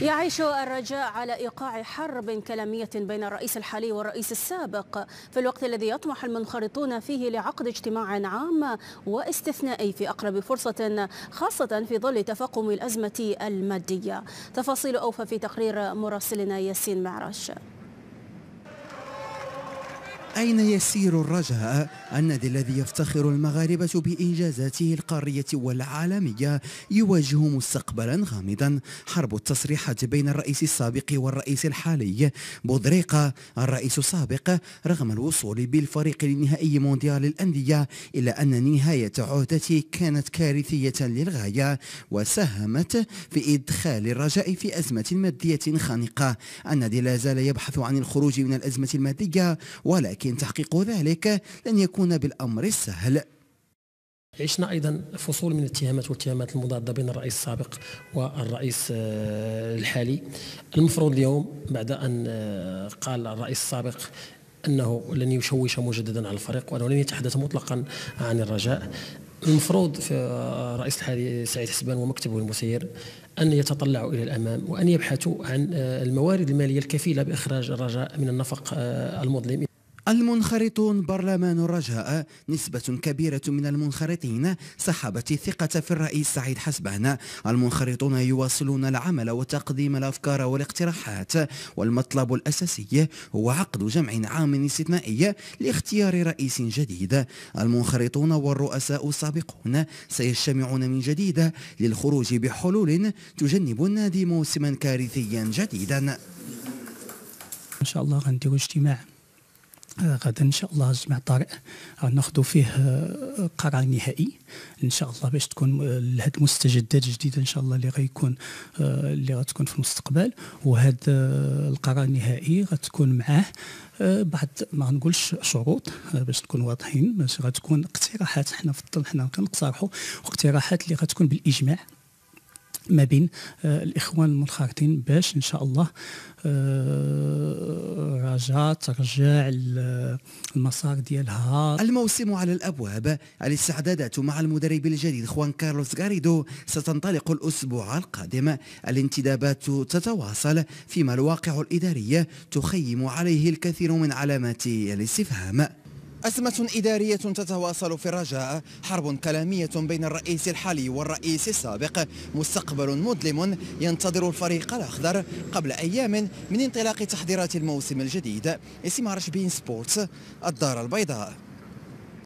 يعيش الرجاء على إيقاع حرب كلامية بين الرئيس الحالي والرئيس السابق في الوقت الذي يطمح المنخرطون فيه لعقد اجتماع عام واستثنائي في أقرب فرصة، خاصة في ظل تفاقم الأزمة المادية. تفاصيل أوفى في تقرير مراسلنا ياسين معرش. أين يسير الرجاء؟ النادي الذي يفتخر المغاربة بإنجازاته القارية والعالمية يواجه مستقبلا غامضا. حرب التصريحات بين الرئيس السابق والرئيس الحالي. بودريقة الرئيس السابق رغم الوصول بالفريق لنهائي مونديال الأندية إلا أن نهاية عهدته كانت كارثية للغاية وساهمت في إدخال الرجاء في أزمة مادية خانقة. النادي لا زال يبحث عن الخروج من الأزمة المادية، ولكن تحقيق ذلك لن يكون بالأمر السهل. عشنا أيضا فصول من الاتهامات والاتهامات المضادة بين الرئيس السابق والرئيس الحالي. المفروض اليوم بعد أن قال الرئيس السابق أنه لن يشوش مجددا على الفريق وأنه لن يتحدث مطلقا عن الرجاء، المفروض في الرئيس الحالي سعيد حسبان ومكتبه المسير أن يتطلعوا إلى الأمام وأن يبحثوا عن الموارد المالية الكفيلة بإخراج الرجاء من النفق المظلم. المنخرطون برلمان الرجاء. نسبة كبيرة من المنخرطين سحبت الثقة في الرئيس سعيد حسبان. المنخرطون يواصلون العمل وتقديم الأفكار والاقتراحات، والمطلب الأساسي هو عقد جمع عام استثنائي لاختيار رئيس جديد. المنخرطون والرؤساء السابقون سيجتمعون من جديد للخروج بحلول تجنب النادي موسما كارثيا جديدا. إن شاء الله غنديروا اجتماع غدا ان شاء الله، اجتماع طارئ ناخذوا فيه قرار نهائي ان شاء الله باش تكون هاد المستجدات الجديده ان شاء الله اللي غتكون في المستقبل. وهذا القرار النهائي غتكون معاه بعض ما نقولش شروط باش نكون واضحين، باش غتكون اقتراحات حنا كنقترحوا واقتراحات اللي غتكون بالاجماع ما بين الإخوان المنخرطين باش إن شاء الله رجاء ترجع المسار ديالها. الموسم على الأبواب. الاستعدادات مع المدرب الجديد خوان كارلوس غاريدو ستنطلق الأسبوع القادم. الانتدابات تتواصل فيما الواقع الإداري تخيم عليه الكثير من علامات الاستفهام. أزمة إدارية تتواصل في الرجاء. حرب كلامية بين الرئيس الحالي والرئيس السابق. مستقبل مظلم ينتظر الفريق الأخضر قبل أيام من انطلاق تحضيرات الموسم الجديد. اسم عرش بين سبورتس، الدار البيضاء.